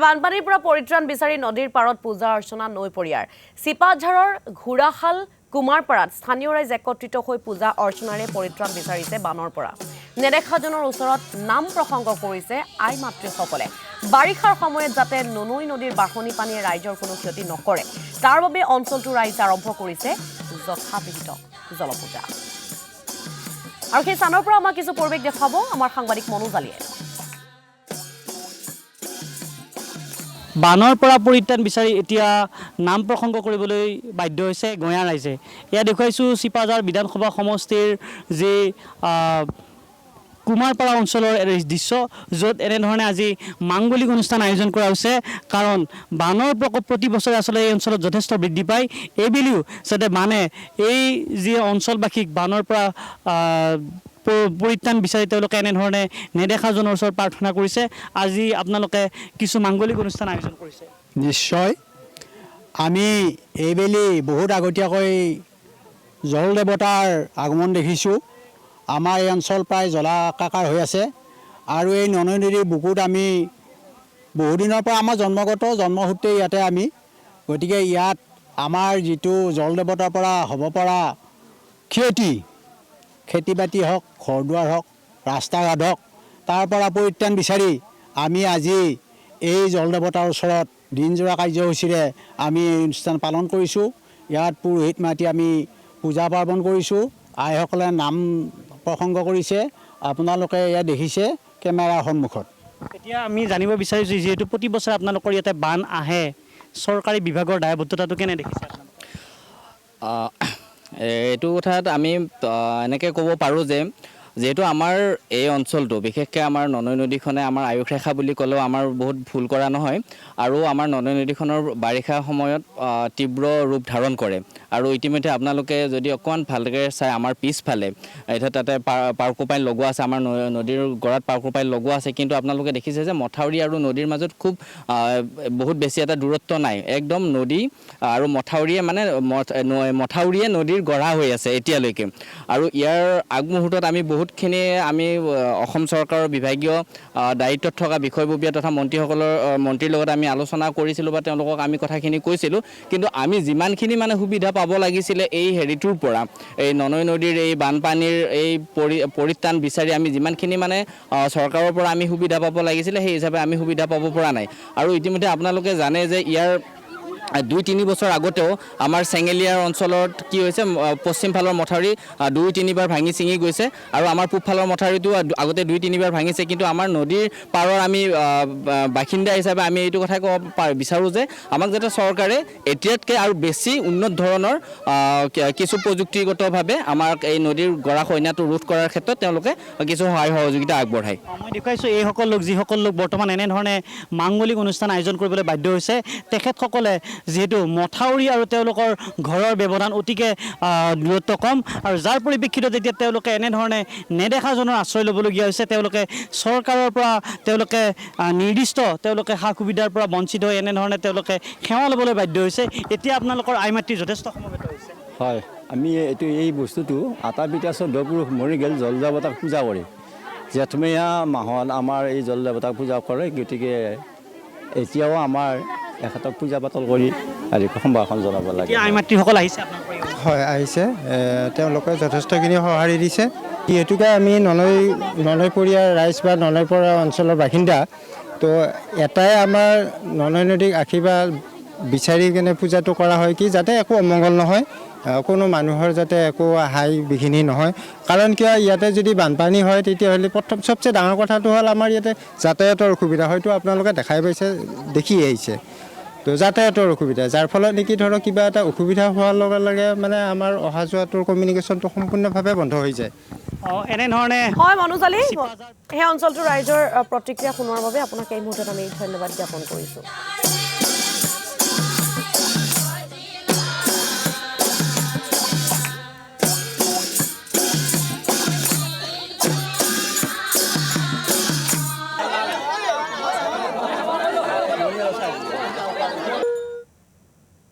বানপানীৰ পৰা পৰিত্ৰাণ বিচাৰি নদীৰ পাৰত পূজা অৰ্চনা নৈ পৰিয়াৰ চিপাঝাৰৰ ঘোৰাখাল কুমাৰপাৰাত স্থানীয় ৰাইজ একত্ৰিত হৈ পূজা অৰ্চনাৰে পৰিত্ৰাণ বিচাৰিছে বানৰ পৰা নেদেখাজনৰ ওচৰত নাম প্ৰসংগ কৰিছে আই মাতৃসকলে বাৰিষাৰ সময়ত যাতে ননৈ নদীৰ বাঢ়নী পানীয়ে ৰাইজৰ কোনো ক্ষতি নকৰে তাৰ বাবে অঞ্চলটোৰ ৰাইজ আৰম্ভ কৰিছে যথাবিহিত জলপূজা আৰু সেই স্থানৰ পৰা আমাক কিছু পৰিৱেশ দেখাব আমাৰ সাংবাদিক মনোজালিয়ে বানৰ পৰা পৰিত্ৰাণ বিচাৰি এতিয়া নাম প্ৰসংগ কৰিবলৈ বাধ্য হৈছে গঞা ৰাইজে এয়া দেখুৱাইছোঁ চিপাঝাৰ বিধানসভা সমষ্টিৰ যি কুমাৰপাৰা অঞ্চলৰ দৃশ্য য'ত এনেধৰণে আজি মাংগলিক অনুষ্ঠান আয়োজন কৰা হৈছে কাৰণ বানৰ প্ৰকোপ প্ৰতি বছৰে আচলতে এই অঞ্চলত যথেষ্ট বৃদ্ধি পায় এইবেলিও যাতে মানে এই যি অঞ্চলবাসীক বানৰ পৰা পৰিত্ৰাণ বিচাৰি তেওঁলোকে এনেধৰণে নেদেখাজনৰ ওচৰত প্ৰাৰ্থনা কৰিছে আজি আপোনালোকে কিছু মাংগলিক অনুষ্ঠান আয়োজন কৰিছে নিশ্চয় আমি এইবেলি বহুত আগতীয়াকৈ জল দেৱতাৰ আগমন দেখিছোঁ আমাৰ এই অঞ্চল প্ৰায় জলাকাকাৰ হৈ আছে আৰু এই ননৈ নদীৰ বুকুত আমি বহুদিনৰ পৰা আমাৰ জন্মসূত্ৰে ইয়াতে আমি গতিকে ইয়াত আমাৰ যিটো জল দেৱতাৰ পৰা হ'ব পৰা খেতি বাতি হওক ঘৰ দুৱাৰ হওক ৰাস্তা ঘাট হওক তাৰ পৰা পৰিত্ৰাণ বিচাৰি আমি আজি এই জল দেৱতাৰ ওচৰত দিনজোৰা কাৰ্যসূচীৰে আমি এই অনুষ্ঠান পালন কৰিছোঁ ইয়াত পুৰোহিত মাতি আমি পূজা পাৰ্বণ কৰিছোঁ আইসকলে নাম প্ৰসংগ কৰিছে আপোনালোকে ইয়াত দেখিছে কেমেৰাৰ সন্মুখত এতিয়া আমি জানিব বিচাৰিছোঁ যিহেতু প্ৰতি বছৰে আপোনালোকৰ ইয়াতে বান আহে চৰকাৰী বিভাগৰ দায়বদ্ধতাটো কেনে দেখিছে এইটো কথাত আমি এনেকৈ ক'ব পাৰোঁ যে যিহেতু আমাৰ এই অঞ্চলটো বিশেষকৈ আমাৰ ননৈ নদীখনে আমাৰ আয়ুস ৰেখা বুলি ক'লেও আমাৰ বহুত ভুল কৰা নহয় আৰু আমাৰ ননৈ নদীখনৰ বাৰিষা সময়ত তীব্ৰ ৰূপ ধাৰণ কৰে আৰু ইতিমধ্যে আপোনালোকে যদি অকণমান ভালকৈ চাই আমাৰ পিছফালে এতিয়া তাতে পাৰ্কোপাইন লগোৱা আছে আমাৰ নদীৰ গড়াত পাৰ্কোপাইন লগোৱা আছে কিন্তু আপোনালোকে দেখিছে যে মথাউৰি আৰু নদীৰ মাজত খুব বহুত বেছি এটা দূৰত্ব নাই একদম নদী আৰু মথাউৰিয়ে মানে মথাউৰিয়ে নদীৰ গঢ়া হৈ আছে এতিয়ালৈকে আৰু ইয়াৰ আগমুহূৰ্তত আমি বহুতখিনি আমি অসম চৰকাৰৰ বিভাগীয় দায়িত্বত থকা বিষয়ববীয়া তথা মন্ত্ৰীৰ লগত আমি আলোচনা কৰিছিলোঁ বা তেওঁলোকক আমি কথাখিনি কৈছিলোঁ কিন্তু আমি যিমানখিনি মানে সুবিধা পাব লাগিছিলে এই হেৰিটোৰ পৰা এই ননৈ নদীৰ এই বানপানীৰ এই পৰিত্ৰাণ বিচাৰি আমি যিমানখিনি মানে চৰকাৰৰ পৰা আমি সুবিধা পাব লাগিছিলে সেই হিচাপে আমি সুবিধা পাব পৰা নাই আৰু ইতিমধ্যে আপোনালোকে জানে যে ইয়াৰ 2-3 বছৰ আগতেও আমাৰ চেঙেলীয়াৰ অঞ্চলত কি হৈছে পশ্চিম ফালৰ মথাউৰি 2-3 বাৰ ভাঙি ছিঙি গৈছে আৰু আমাৰ পূব ফালৰ মথাউৰিটো আগতে 2-3 বাৰ ভাঙিছে কিন্তু আমাৰ নদীৰ পাৰৰ আমি বাসিন্দা হিচাপে আমি এইটো কথা ক'ব বিচাৰোঁ যে আমাক যাতে চৰকাৰে এতিয়াতকৈ আৰু বেছি উন্নত ধৰণৰ কিছু প্ৰযুক্তিগতভাৱে আমাক এই নদীৰ গৰাখহনীয়াটো ৰোধ কৰাৰ ক্ষেত্ৰত তেওঁলোকে কিছু সহায় সহযোগিতা আগবঢ়ায় মই দেখুৱাইছোঁ এইসকল লোক যিসকল লোক বৰ্তমান এনেধৰণে মাংগলিক অনুষ্ঠান আয়োজন কৰিবলৈ বাধ্য হৈছে তেখেতসকলে যিহেতু মথাউৰি আৰু তেওঁলোকৰ ঘৰৰ ব্যৱধান অতিকে দূৰত্ব কম আৰু যাৰ পৰিপ্ৰেক্ষিতত যেতিয়া তেওঁলোকে এনেধৰণে নেদেখাজনৰ আশ্ৰয় ল'বলগীয়া হৈছে তেওঁলোকে চৰকাৰৰ পৰা তেওঁলোকে নিৰ্দিষ্ট তেওঁলোকে সা সুবিধাৰ পৰা বঞ্চিত হৈ এনেধৰণে তেওঁলোকে সেৱা ল'বলৈ বাধ্য হৈছে এতিয়া আপোনালোকৰ আই মাতৃ যথেষ্ট সমবেত হৈছে হয় আমি এই বস্তুটো আটাইকেইটা 14 পুৰুষ মৰি গ'ল জল দেৱতাক পূজা কৰে জেঠমহীয়া মাহত আমাৰ এই জল দেৱতাক পূজা কৰে গতিকে এতিয়াও আমাৰ এখেতক পূজা পাতল কৰি আৰু সম্ভাষণ জনাব লাগে আই মাতৃসকল আহিছে হয় আহিছে তেওঁলোকে যথেষ্টখিনি সঁহাৰি দিছে যিহেতুকে আমি ননৈ পৰিয়াৰ ৰাইজ বা ননৈপৰা অঞ্চলৰ বাসিন্দা তো এটাই আমাৰ ননৈ নদীক আশীৰ্বাদ বিচাৰি কিনে পূজাটো কৰা হয় কি যাতে একো অমংগল নহয় কোনো মানুহৰ যাতে একো হাই বিঘিনি নহয় কাৰণ কিয় ইয়াতে যদি বানপানী হয় তেতিয়াহ'লে প্ৰথম চবচে ডাঙৰ কথাটো হ'ল আমাৰ ইয়াতে যাতায়াতৰ অসুবিধা হয়তো আপোনালোকে দেখাই পাইছে দেখি আহিছে তো যাতায়াতৰ অসুবিধা যাৰ ফলত নেকি ধৰক কিবা এটা অসুবিধা হোৱাৰ লগে লগে মানে আমাৰ অহা যোৱাটোৰ কমিউনিকেশ্যনটো সম্পূৰ্ণভাৱে বন্ধ হৈ যায় এনেধৰণে হয় মনোজালি সেই অঞ্চলটোৰ ৰাইজৰ প্ৰতিক্ৰিয়া শুনোৱাৰ বাবে আপোনাক এই মুহূৰ্তত আমি ধন্যবাদ জ্ঞাপন কৰিছোঁ